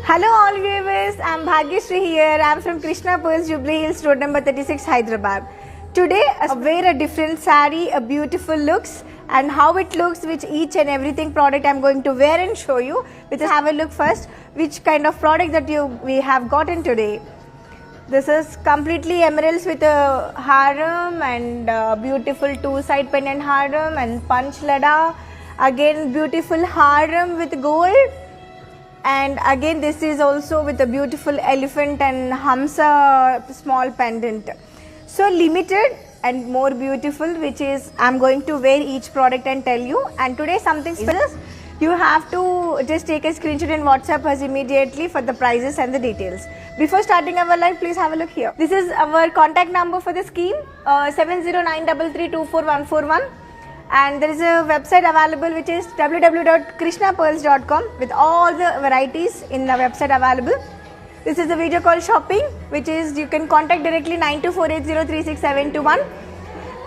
Hello all viewers, I am Bhagyashree here. I am from Krishna Pearls, Jubilee Hills, road number 36, Hyderabad. Today I wear a different saree, a beautiful looks, and how it looks, which each and everything product I am going to wear and show you. Which is have a look first, which kind of product that we have gotten today. This is completely emeralds with a harem and beautiful two-side pendant harem and punch lada. Again beautiful harem with gold. And again this is also with a beautiful elephant and hamsa small pendant. So limited and more beautiful, which is I'm going to wear each product and tell you. And today something special. You have to just take a screenshot and WhatsApp us immediately for the prices and the details. Before starting our live, please have a look here. This is our contact number for the scheme, 7093324141. And there is a website available which is www.krishnapearls.com with all the varieties in the website available. This is a video call shopping, which is you can contact directly 9248036721.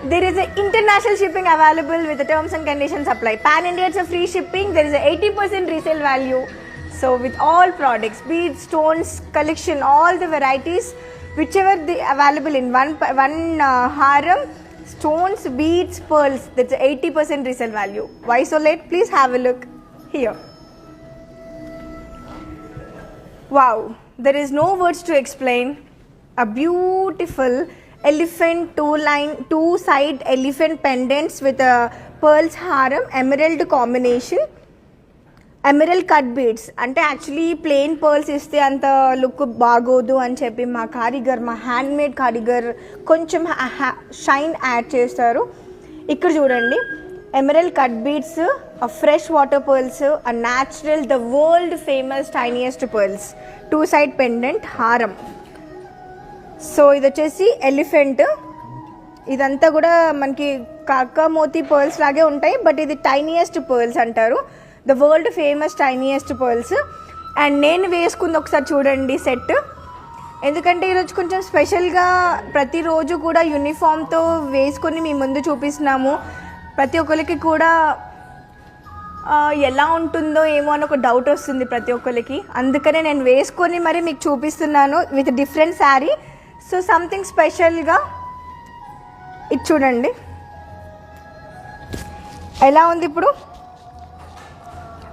There is an international shipping available with the terms and conditions apply. Pan India, it's a free shipping. There is a 80% resale value. So with all products, beads, stones, collection, all the varieties, whichever they available in one harem, stones, beads, pearls, that's 80% resale value. Why so late? Please have a look here. Wow, there is no words to explain. A beautiful elephant two-side elephant pendants with a pearls harem, emerald combination. Emerald cut beads అంటే actually plain pearls ఇస్తే అంత look బాగోదు అని చెప్పి మా కారిగర్, మా handmade కారిగర్ కొంచెం shine add చేస్తారు. ఇక్కడ చూడండి, emerald cut beads, fresh water pearls, natural the world famous tiniest pearls, two side pendant హారం. సో ఇది వచ్చేసి ఎలిఫెంట్. ఇదంతా కూడా మనకి కాకా మోతీ పర్ల్స్ లాగే ఉంటాయి, బట్ ఇది టైనియెస్ట్ పర్ల్స్ అంటారు, the world famous tiniest pearls. And నేను వేసుకుంది ఒకసారి చూడండి సెట్, ఎందుకంటే ఈరోజు కొంచెం స్పెషల్గా ప్రతిరోజు కూడా యూనిఫామ్తో వేసుకొని మీ ముందు చూపిస్తున్నాము. ప్రతి ఒక్కరికి కూడా ఎలా ఉంటుందో ఏమో అని ఒక డౌట్ వస్తుంది ప్రతి ఒక్కరికి, అందుకనే నేను వేసుకొని మరి మీకు చూపిస్తున్నాను with different sari. So something స్పెషల్గా ఇది చూడండి ఎలా ఉంది ఇప్పుడు.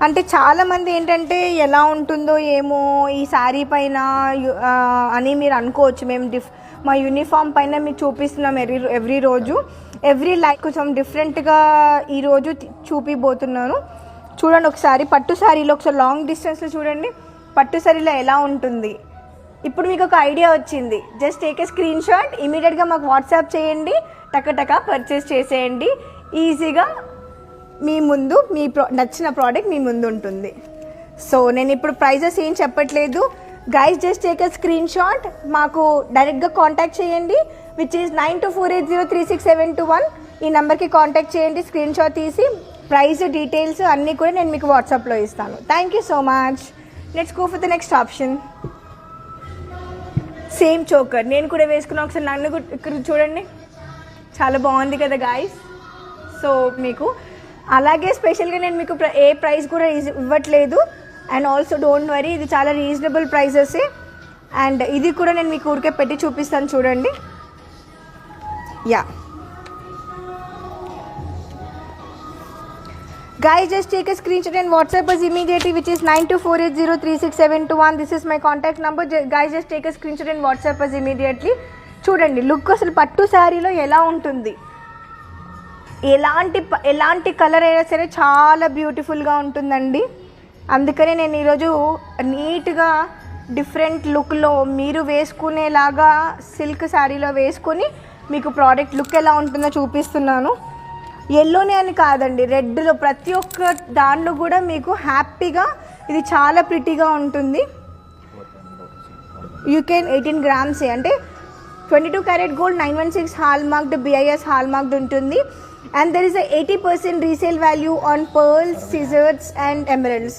అంటే చాలామంది ఏంటంటే ఎలా ఉంటుందో ఏమో ఈ శారీ పైన అని మీరు అనుకోవచ్చు. మేము మా యూనిఫామ్ పైన మీకు చూపిస్తున్నాం ఎవ్రీ రోజు, ఎవ్రీ లైక్ కొంచెం డిఫరెంట్గా ఈరోజు చూపిపోతున్నాను. చూడండి ఒకసారి పట్టు శారీలో, ఒకసారి లాంగ్ డిస్టెన్స్లో చూడండి పట్టు శారీలో ఎలా ఉంటుంది. ఇప్పుడు మీకు ఒక ఐడియా వచ్చింది. Just take a screen shot, ఇమీడియట్గా మాకు వాట్సాప్ చేయండి, టకటకా పర్చేస్ చేసేయండి. ఈజీగా మీ ముందు నచ్చిన ప్రోడక్ట్ మీ ముందు ఉంటుంది. సో నేను ఇప్పుడు ప్రైజెస్ ఏం చెప్పట్లేదు guys, just take a screen shot, మాకు డైరెక్ట్గా కాంటాక్ట్ చేయండి, విచ్ ఈస్ 9248036721. ఈ నెంబర్కి కాంటాక్ట్ చేయండి, స్క్రీన్ షాట్ తీసి ప్రైస్ డీటెయిల్స్ అన్నీ కూడా నేను మీకు వాట్సాప్లో ఇస్తాను. Thank you so much. Let's go for the next option. Same choker నేను కూడా వేసుకున్నా, ఒకసారి నన్ను ఇక్కడ చూడండి, చాలా బాగుంది కదా గాయస్. సో మీకు అలాగే స్పెషల్గా నేను మీకు ఏ ప్రైస్ కూడా ఇవ్వట్లేదు. అండ్ ఆల్సో డోంట్ వరీ, ఇది చాలా రీజనబుల్ ప్రైజెస్. అండ్ ఇది కూడా నేను మీకు ఊరికే పెట్టి చూపిస్తాను చూడండి. Yeah guys, just take a screenshot and WhatsApp us immediately, which is 9248036721. this is my contact number. Guys, just take a screenshot and WhatsApp us immediately. చూడండి లుక్ అసలు పట్టు శారీలో ఎలా ఉంటుంది, ఎలాంటి కలర్ అయినా సరే చాలా బ్యూటిఫుల్గా ఉంటుందండి. అందుకనే నేను ఈరోజు నీట్గా డిఫరెంట్ లుక్లో మీరు వేసుకునేలాగా సిల్క్ శారీలో వేసుకొని మీకు ప్రోడక్ట్ లుక్ ఎలా ఉంటుందో చూపిస్తున్నాను. ఎల్లోనే అని కాదండి, రెడ్లో ప్రతి ఒక్క దాంట్లో కూడా మీకు హ్యాపీగా ఇది చాలా ప్రిటీగా ఉంటుంది. యూ కెన్ 18 grams అంటే 22 karat gold, 916 హాల్మార్క్డ్, BIS హాల్మార్క్డ్ ఉంటుంది. And there is a 80% resale value on pearls, scissors and emeralds.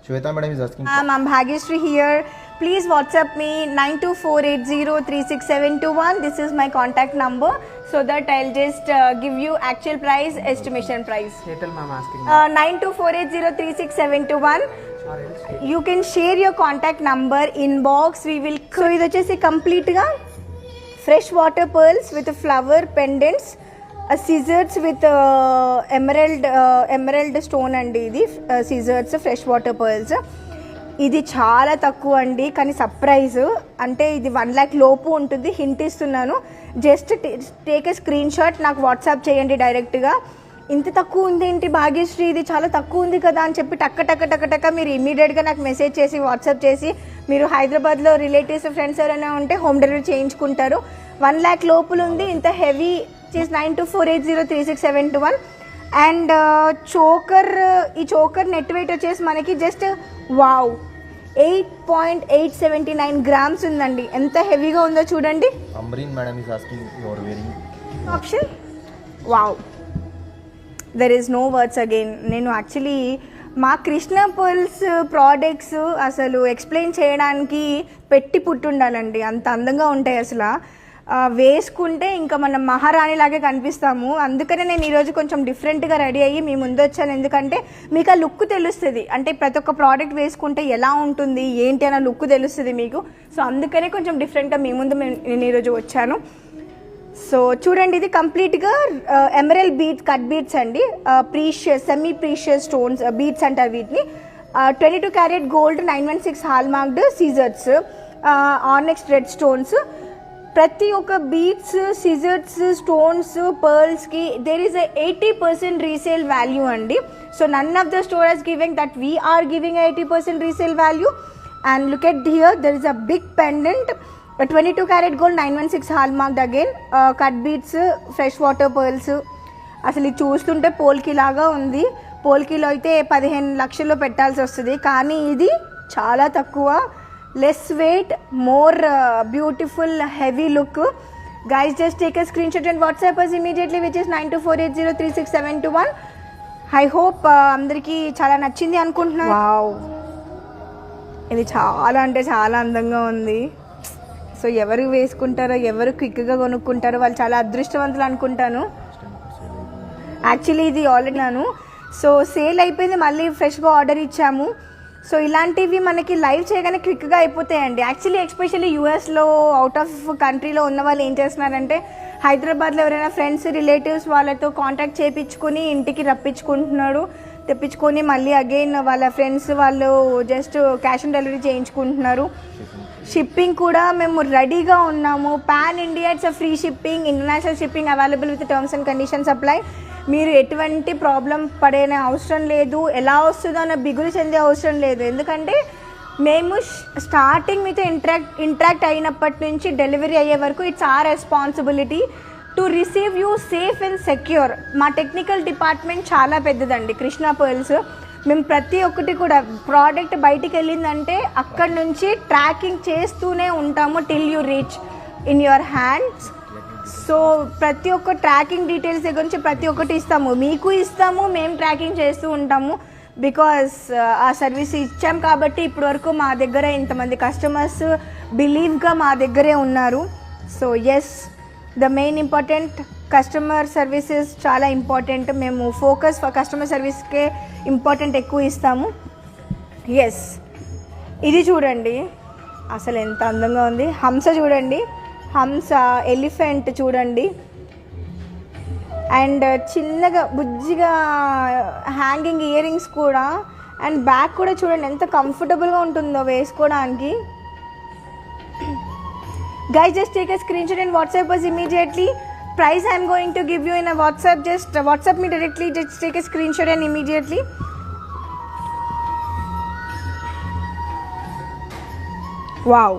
Shweta madam is asking. I'm Bhagyashree here. Please WhatsApp me 9248036721. This is my contact number, so that I'll just give you actual price, estimation price. Chetal ma'am asking. 9248036721. You can share your contact number inbox we will. So ఇది వచ్చేసి కంప్లీట్గా fresh water pearls with flower pendants, scissors with emerald stone అండి. ఇది scissors fresh water pearls. ఇది చాలా తక్కువ అండి, కానీ సర్ప్రైజ్ అంటే ఇది 1 lakh లోపు ఉంటుంది. హింట్ ఇస్తున్నాను, just take a screen shot, నాకు వాట్సాప్ చేయండి డైరెక్ట్గా. ఇంత తక్కువ ఉంది ఏంటి భాగ్యశ్రీ, ఇది చాలా తక్కువ ఉంది కదా అని చెప్పి టక్క మీరు ఇమీడియట్గా నాకు మెసేజ్ చేసి వాట్సాప్ చేసి మీరు హైదరాబాద్లో రిలేటివ్స్ ఫ్రెండ్స్ ఎవరైనా ఉంటే హోమ్ డెలివరీ చేయించుకుంటారు. 1 lakh లోపల ఉంది. ఇంత హెవీ 9248036721. అండ్ చోకర్, ఈ చోకర్ నెట్ వెయిట్ వచ్చేసి మనకి జస్ట్ 8.879 grams ఉందండి. ఎంత హెవీగా ఉందో చూడండి. Ambreen madam is asking you are wearing option wow, there is no words again. నేను యాక్చువల్లీ మా కృష్ణ పర్ల్స్ ప్రోడక్ట్స్ అసలు ఎక్స్ప్లెయిన్ చేయడానికి పెట్టి పుట్టుండాలండి, అంత అందంగా ఉంటాయి అసలు. వేసుకుంటే ఇంకా మనం మహారాణిలాగే కనిపిస్తాము. అందుకనే నేను ఈరోజు కొంచెం డిఫరెంట్గా రెడీ అయ్యి మీ ముందు వచ్చాను, ఎందుకంటే మీకు ఆ లుక్ తెలుస్తుంది. అంటే ప్రతి ఒక్క ప్రోడక్ట్ వేసుకుంటే ఎలా ఉంటుంది ఏంటి అన్న లుక్ తెలుస్తుంది మీకు. సో అందుకనే కొంచెం డిఫరెంట్గా మీ ముందు నేను ఈరోజు వచ్చాను. సో చూడండి, ఇది కంప్లీట్గా ఎమరల్డ్ బీడ్స్, కట్ బీడ్స్ అండి. Precious, semi precious stones beads అంటారు వీటిని. 22 carat gold, 916 hallmarked caesars, onyx red stones. ప్రతి ఒక్క బీడ్స్, సిజర్స్, స్టోన్స్, పర్ల్స్కి దేర్ ఈస్ 80% రీసేల్ వాల్యూ అండి. So none of the store has giving that we are giving 80% resale value. And look at here, there is a big pendant, 22 carat gold, 916 hallmarked again, cut beads, fresh water pearls. అసలు ఇది చూస్తుంటే పోల్కి లాగా ఉంది. పోల్కీలో అయితే 15 లక్షల్లో పెట్టాల్సి వస్తుంది, కానీ ఇది చాలా తక్కువ. Less weight, more beautiful, heavy look. Guys just take a screen shot and WhatsApp us immediately, which is 9248036721. I hope అందరికీ చాలా నచ్చింది అనుకుంటున్నాను. వావ్, ఇది చాలా అంటే చాలా అందంగా ఉంది. సో ఎవరు వేసుకుంటారో, ఎవరు క్విక్గా కొనుక్కుంటారో వాళ్ళు చాలా అదృష్టవంతులు అనుకుంటాను. యాక్చువల్లీ ఇది ఆల్రెడీ నాను, సో సేల్ అయిపోయింది, మళ్ళీ ఫ్రెష్గా ఆర్డర్ ఇచ్చాము. సో ఇలాంటివి మనకి లైవ్ చేయగానే క్విక్గా అయిపోతాయండి. యాక్చువల్లీ ఎస్పెషల్లీ యూఎస్లో, అవుట్ ఆఫ్ కంట్రీలో ఉన్న వాళ్ళు ఏం చేస్తున్నారంటే హైదరాబాద్లో ఎవరైనా ఫ్రెండ్స్, రిలేటివ్స్ వాళ్ళతో కాంటాక్ట్ చేయించుకొని ఇంటికి రప్పించుకుంటున్నాడు, తెప్పించుకొని మళ్ళీ అగైన్ వాళ్ళ ఫ్రెండ్స్ వాళ్ళు జస్ట్ క్యాష్ ఆన్ డెలివరీ చేయించుకుంటున్నారు. షిప్పింగ్ కూడా మేము రెడీగా ఉన్నాము. Pan India, it's a free shipping, international shipping available with terms and conditions apply. మీరు ఎటువంటి ప్రాబ్లం పడే అవసరం లేదు, ఎలా వస్తుందో అన్న బిగులు చెందే అవసరం లేదు. ఎందుకంటే మేము స్టార్టింగ్ మీతో ఇంటరాక్ట్ అయినప్పటి నుంచి డెలివరీ అయ్యే వరకు it's our responsibility to receive you safe and secure. మా టెక్నికల్ డిపార్ట్మెంట్ చాలా పెద్దదండి కృష్ణ పర్ల్స్. మేము ప్రతి ఒక్కటి కూడా ప్రోడక్ట్ బయటికి వెళ్ళిందంటే అక్కడి నుంచి ట్రాకింగ్ చేస్తూనే ఉంటాము till you reach in your hands. So ప్రతి ఒక్క ట్రాకింగ్ డీటెయిల్స్ దగ్గర నుంచి ప్రతి ఒక్కటి ఇస్తాము, మీకు ఇస్తాము, మేము ట్రాకింగ్ చేస్తూ ఉంటాము. బికాస్ ఆ సర్వీస్ ఇచ్చాం కాబట్టి ఇప్పటి వరకు మా దగ్గర ఇంతమంది కస్టమర్స్ బిలీవ్గా మా దగ్గరే ఉన్నారు. So yes, the main important customer services చాలా ఇంపార్టెంట్. మేము ఫోకస్ కస్టమర్ సర్వీస్కే ఇంపార్టెంట్ ఎక్కువ ఇస్తాము. ఎస్, ఇది చూడండి అసలు ఎంత అందంగా ఉంది. హంస చూడండి, హంస, ఎలిఫెంట్ చూడండి. అండ్ చిన్నగా బుజ్జిగా హ్యాంగింగ్ ఇయర్ రింగ్స్ కూడా. అండ్ బ్యాగ్ కూడా చూడండి ఎంత కంఫర్టబుల్గా ఉంటుందో వేసుకోవడానికి. Guys, just take a screenshot and WhatsApp us immediately. Price I am going to give you in a WhatsApp. Just WhatsApp me directly. Just take a screenshot and immediately. Wow.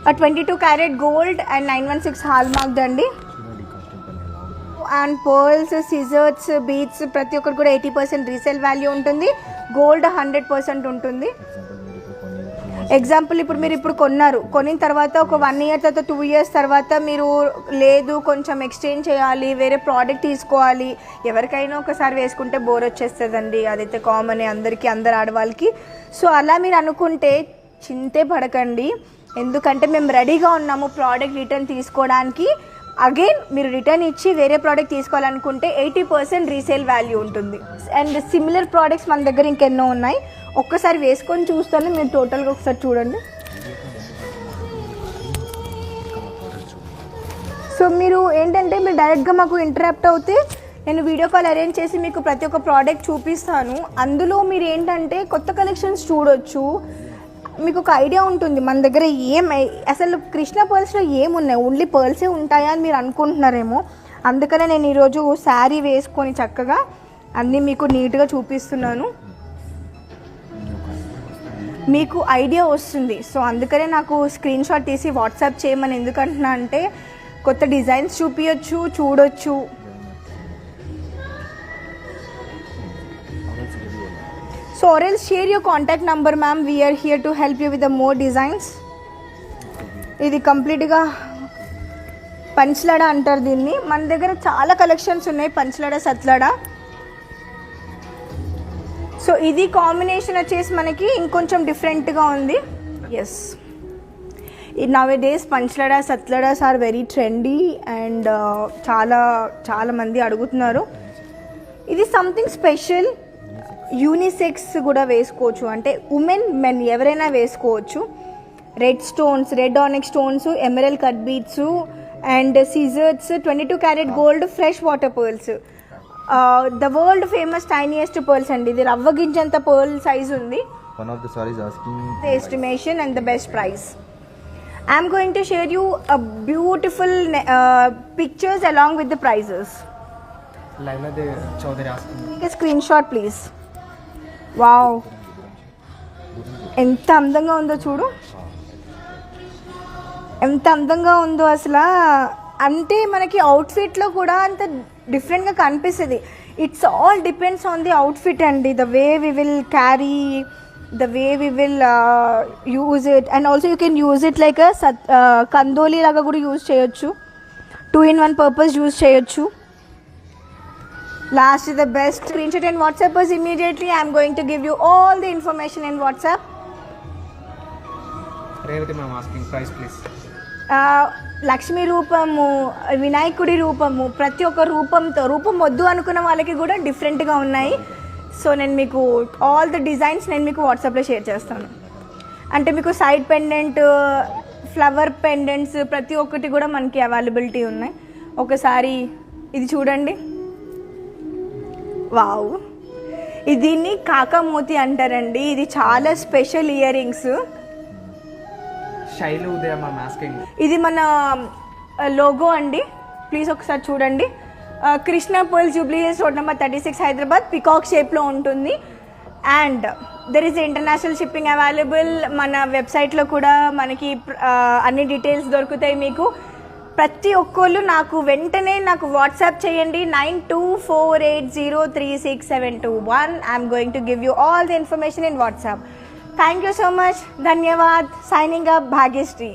A 22 carat gold and 916 hallmark dandi. And pearls, scissors, beads ప్రతి ఒక్కరు కూడా 80% resale value ఉంటుంది. Gold 100% ఉంటుంది. Example ఇప్పుడు మీరు ఇప్పుడు కొనిన తర్వాత ఒక 1 year తర్వాత 2 years తర్వాత మీరు లేదు కొంచెం ఎక్స్చేంజ్ చేయాలి, వేరే ప్రోడక్ట్ తీసుకోవాలి, ఎవరికైనా ఒకసారి వేసుకుంటే బోర్ వచ్చేస్తుందండి. అదైతే కామన్ అందరికీ, అందరు ఆడవాళ్ళకి. సో అలా మీరు అనుకుంటే చింతే పడకండి, ఎందుకంటే మేము రెడీగా ఉన్నాము ప్రోడక్ట్ రిటర్న్ తీసుకోవడానికి. అగైన్ మీరు రిటర్న్ ఇచ్చి వేరే ప్రోడక్ట్ తీసుకోవాలనుకుంటే 80% రీసేల్ వాల్యూ ఉంటుంది. అండ్ సిమిలర్ ప్రోడక్ట్స్ మన దగ్గర ఇంకెన్నో ఉన్నాయి. ఒక్కసారి వేసుకొని చూస్తాను, మీరు టోటల్గా ఒకసారి చూడండి. సో మీరు ఏంటంటే మీరు డైరెక్ట్గా మాకు ఇంటరాక్ట్ అవుతే నేను వీడియో కాల్ అరేంజ్ చేసి మీకు ప్రతి ఒక్క ప్రోడక్ట్ చూపిస్తాను. అందులో మీరు ఏంటంటే కొత్త కలెక్షన్స్ చూడొచ్చు, మీకు ఒక ఐడియా ఉంటుంది మన దగ్గర అసలు కృష్ణ పర్ల్స్లో ఏమున్నాయి, ఓన్లీ పర్ల్సే ఉంటాయా అని మీరు అనుకుంటున్నారేమో. అందుకనే నేను ఈరోజు శారీ వేసుకొని చక్కగా అన్నీ మీకు నీట్గా చూపిస్తున్నాను, మీకు ఐడియా వస్తుంది. సో అందుకనే నాకు స్క్రీన్ షాట్ తీసి వాట్సాప్ చేయమని ఎందుకంటున్నా అంటే కొత్త డిజైన్స్ చూపించచ్చు, చూడొచ్చు. So or else share your contact number ma'am, we are here to help you with the more designs. ఇది కంప్లీట్గా పంచలడ అంటారు దీన్ని. మన దగ్గర చాలా కలెక్షన్స్ ఉన్నాయి, పంచలడ సత్లడ. సో ఇది కాంబినేషన్ వచ్చేసి మనకి ఇంకొంచెం డిఫరెంట్గా ఉంది. ఎస్, నవ్ డేస్ పంచలడ సత్లడాస్ ఆర్ వెరీ ట్రెండీ అండ్ చాలా మంది అడుగుతున్నారు. ఇది సంథింగ్ స్పెషల్, యూనిసెక్స్ కూడా వేసుకోవచ్చు, అంటే ఉమెన్ మెన్ ఎవరైనా వేసుకోవచ్చు. Red stones, red onyx stones, emerald cut beads and caesars, 22 carat gold, fresh water pearls, the world famous tiniest pearls అండి. ఇది రవ్వ గింజంత పర్ల్ సైజ్ ఉంది. One of the sarees asking The estimation and the best price. I am going to share you a beautiful pictures along with the prices. Laila de Chaudhary asking. Take a screenshot please. Wow, ఎంత అందంగా ఉందో చూడు, ఎంత అందంగా ఉందో అసలు. అంటే మనకి అవుట్ఫిట్లో కూడా అంత డిఫరెంట్గా కనిపిస్తుంది. It's all depends on the outfit అండి, the way we will carry, the way we will use it. And also you can use it like కందోలి లాగా కూడా యూజ్ చేయొచ్చు, 2-in-1 పర్పస్ యూజ్ చేయొచ్చు. Last is the best. Screenshot and WhatsApp us immediately. I am going to give you all the information in WhatsApp. Revati ma'am asking price please. Lakshmi రూపము, వినాయకుడి రూపము, ప్రతి ఒక్క రూపం వద్దు అనుకున్న వాళ్ళకి కూడా డిఫరెంట్గా ఉన్నాయి. సో నేను మీకు ఆల్ ద డిజైన్స్ నేను మీకు వాట్సాప్లో షేర్ చేస్తాను. అంటే మీకు సైడ్ పెండెంట్, ఫ్లవర్ పెండెంట్స్ ప్రతి ఒక్కటి కూడా మనకి అవైలబిలిటీ ఉన్నాయి. ఒకసారి ఇది చూడండి, వావ్, దీన్ని కాకమోతి అంటారండి. ఇది చాలా special ear rings. Shailu Udaya ma'am asking. ఇది మన లోగో అండి, ప్లీజ్ ఒకసారి చూడండి. Krishna pearl Jubilee hills road number 36 Hyderabad, peacock షేప్లో ఉంటుంది. And there is international shipping available. మన వెబ్సైట్లో కూడా మనకి అన్ని డీటెయిల్స్ దొరుకుతాయి మీకు. ప్రతి ఒక్కళ్ళు వెంటనే నాకు వాట్సాప్ చేయండి, 9248036721. I'm going to give you all the information in WhatsApp. Thank you so much, ధన్యవాద్. Signing up, Bhagyashree.